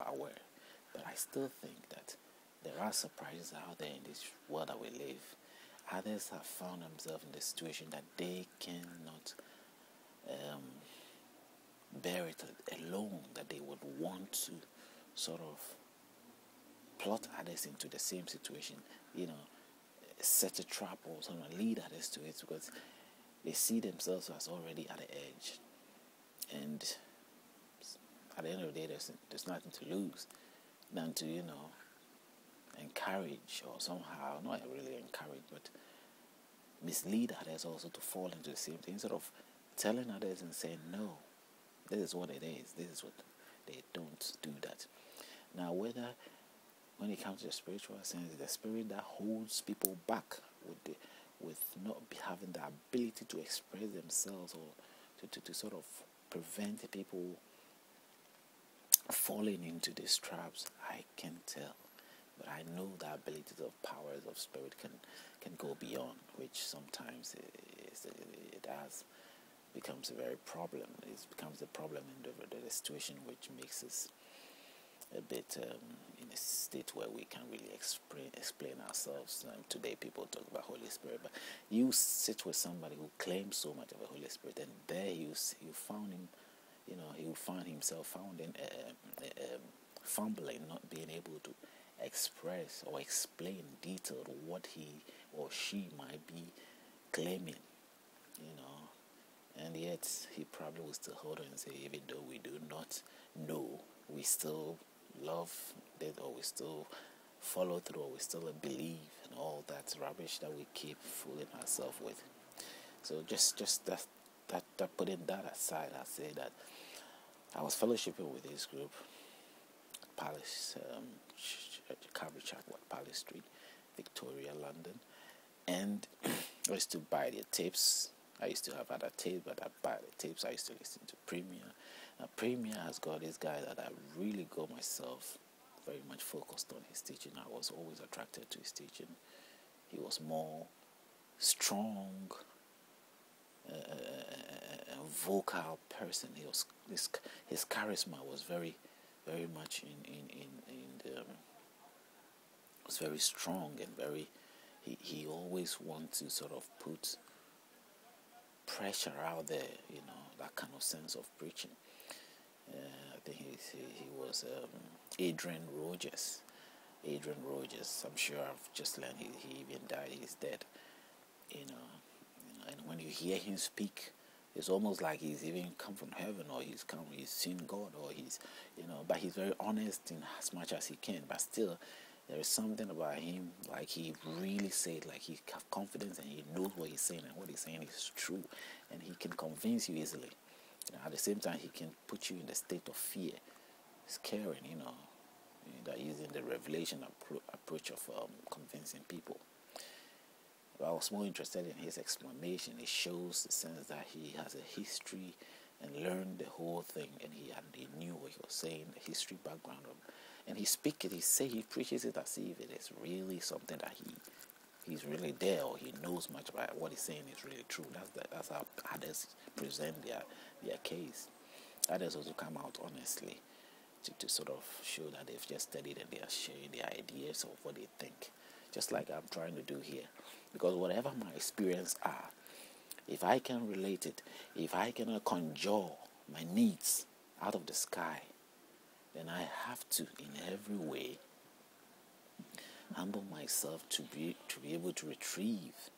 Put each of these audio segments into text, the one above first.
aware. But I still think that there are surprises out there in this world that we live. Others have found themselves in the situation that they cannot um, bear it alone, that they would want to sort of plot others into the same situation, you know, set a trap or someone lead others to it because they see themselves as already at the edge. And at the end of the day, there's nothing to lose than to, encourage or somehow, not really encourage, but mislead others also to fall into the same thing instead of telling others and saying, no, this is what it is, this is what they don't do that. Now, whether when it comes to the spiritual sense, the spirit that holds people back with not having the ability to express themselves or to sort of prevent people falling into these traps, I can tell. But I know the abilities of powers of spirit can go beyond, which sometimes it has becomes a very problem. It becomes a problem in the situation, which makes us a bit in a state where we can't really explain ourselves. Today people talk about Holy Spirit, but you sit with somebody who claims so much of the Holy Spirit, and there you found him, he will find himself fumbling, not being able to express or explain in detail what he or she might be claiming, and yet he probably will still hold on and say, even though we do not know, we still love it, or we still follow through, or we still believe, and all that rubbish that we keep fooling ourselves with. So just that putting that aside, I say that I was fellowshipping with this group, Palace Calvary Chapel, Palace Street, Victoria, London, and I used to buy their tapes. I used to have other tapes, but I buy the tapes. I used to listen to Premier. Now, Premier has got this guy that I really got myself very much focused on his teaching. I was always attracted to his teaching. He was more strong, vocal person. He was his charisma was very, very much was very strong and very. He always wants to sort of put pressure out there, that kind of sense of preaching. I think he was Adrian Rogers. I'm sure I've just learned he even died. He's dead. And when you hear him speak, it's almost like he's even come from heaven, or he's seen God, or but he's very honest in as much as he can. But still, there is something about him, like he really said, like he have confidence and he knows what he's saying, and what he's saying is true, and he can convince you easily. At the same time, he can put you in the state of fear, scaring, that using the revelation approach of convincing people. But I was more interested in his explanation. It shows the sense that he has a history and learned the whole thing, and he knew what he was saying, the history background of, and he speaks it. He preaches it as if it is really something that he's really there, or he knows much about what he's saying is really true. That's how others present their case. Others also come out honestly to sort of show that they've just studied and they are sharing their ideas of what they think, just like I'm trying to do here. Because whatever my experience are, if I can relate it, if I cannot conjure my needs out of the sky, then I have to, in every way, humble myself to be able to retrieve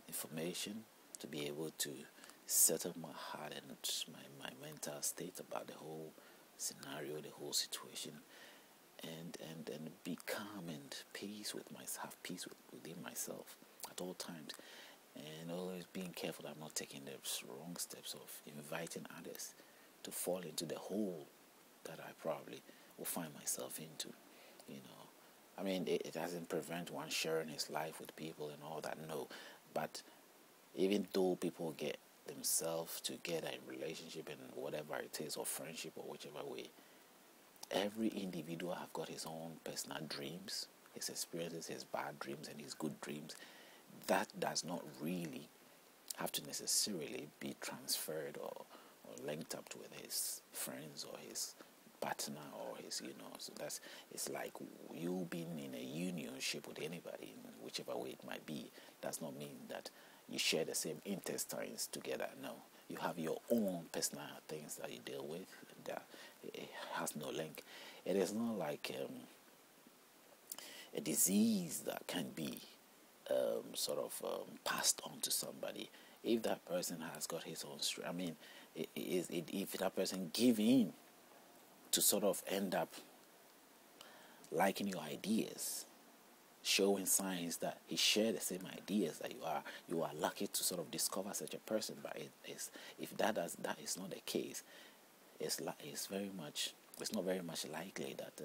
information, to be able to settle my heart and my mental state about the whole scenario, the whole situation, and be calm and have peace within myself at all times, and always being careful that I'm not taking the wrong steps of inviting others to fall into the hole that I probably will find myself into. I mean, it doesn't prevent one sharing his life with people and all that, no. But even though people get themselves together in relationship and whatever it is, or friendship, or whichever way, every individual have got his own personal dreams, his experiences, his bad dreams and his good dreams. That does not really have to necessarily be transferred or linked up with his friends or his partner or his, so that's, it's like you being in a unionship with anybody, in whichever way it might be. Does not mean that you share the same intestines together. No, you have your own personal things that you deal with. That it has no link. It is not like a disease that can be passed on to somebody. If that person has got his own strength, I mean, if that person give in to sort of end up liking your ideas, showing signs that he shared the same ideas that you are lucky to sort of discover such a person. But if that is not the case, it's not very much likely that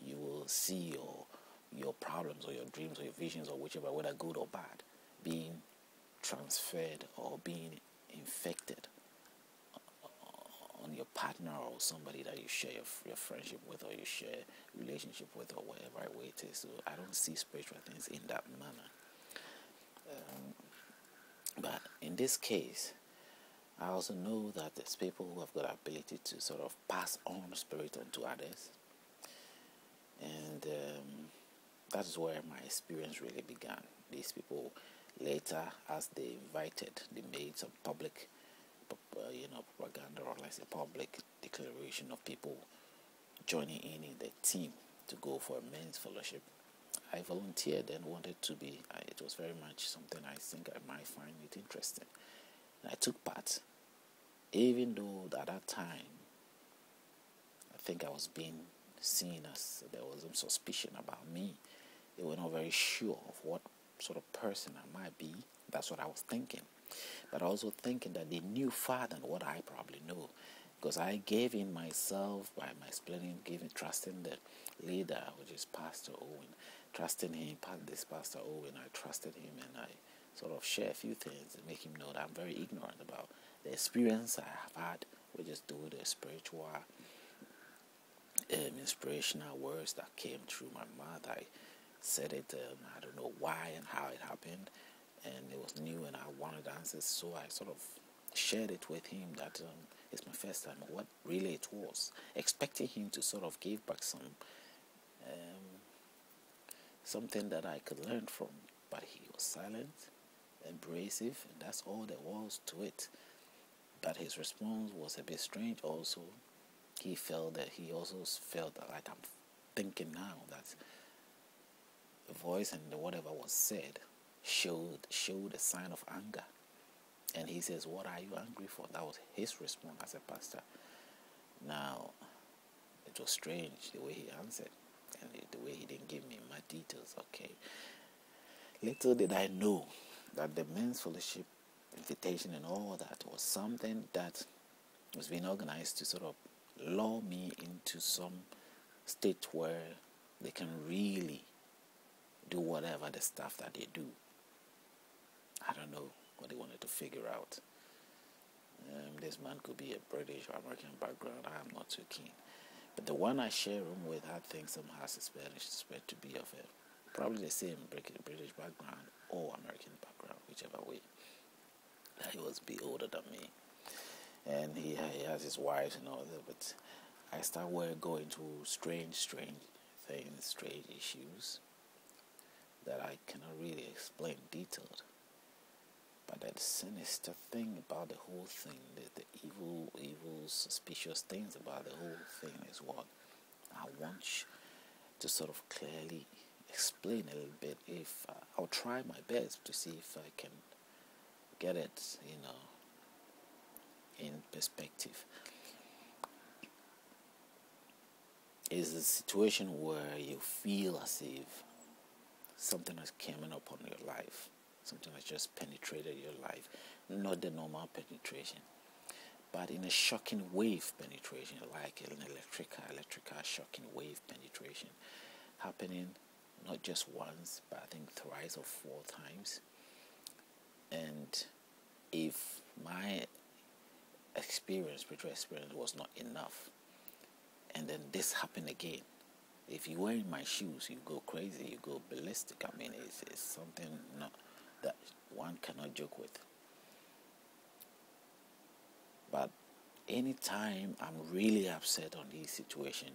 you will see your problems or your dreams or your visions or whichever, whether good or bad, being transferred or being infected on your partner or somebody that you share your friendship with or you share relationship with or whatever way it is. So I don't see spiritual things in that manner. But in this case, I also know that there's people who have got the ability to sort of pass on spirit onto others. And that is where my experience really began. These people later, as they made some public, propaganda, or let's say public declaration of people joining in the team to go for a men's fellowship. I volunteered and wanted to be. It was very much something I think I might find it interesting. And I took part, even though at that time I think I was being seen as there was some suspicion about me. They were not very sure of what sort of person I might be. That's what I was thinking. But also thinking that they knew far than what I probably know. Because I gave in myself by my explaining, trusting the leader, which is Pastor Owen. Trusting him, this Pastor Owen, I trusted him, and I sort of share a few things and make him know that I'm very ignorant about the experience I have had, which is through the spiritual inspirational words that came through my mouth. I said it, I don't know why and how it happened, and it was new and I wanted answers, so I sort of shared it with him that it's my first time, what really it was, expecting him to sort of give back something that I could learn from, but he was silent, abrasive, and that's all there was to it. But his response was a bit strange also. He also felt that, like I'm thinking now, that the voice and whatever was said showed a sign of anger. And he says, "What are you angry for?" That was his response as a pastor. Now, it was strange the way he answered and the way he didn't give me my details. Okay. Little did I know that the men's fellowship invitation and all that was something that was being organized to sort of lure me into some state where they can really do whatever the stuff that they do. I don't know what they wanted to figure out. This man could be a British or American background. I'm not too keen. But the one I share room with, I think somehow has suspect to be of probably the same British background or American background, whichever way. He was a bit older than me. And he has his wife and all that. But I started going through strange things, strange issues that I cannot really explain detailed. But that sinister thing about the whole thing, the evil, suspicious things about the whole thing is what I want to sort of clearly explain a little bit. If I'll try my best to see if I can get it, in perspective. Is a situation where you feel as if something has come upon your life. Something has just penetrated your life. Not the normal penetration, but in a shocking wave penetration, like an electrical shocking wave penetration, happening not just once, but I think thrice or 4 times. And if my spiritual experience was not enough, and then this happened again, if you were in my shoes, you go crazy, you go ballistic. I mean, it's something that one cannot joke with. But anytime I'm really upset on this situation,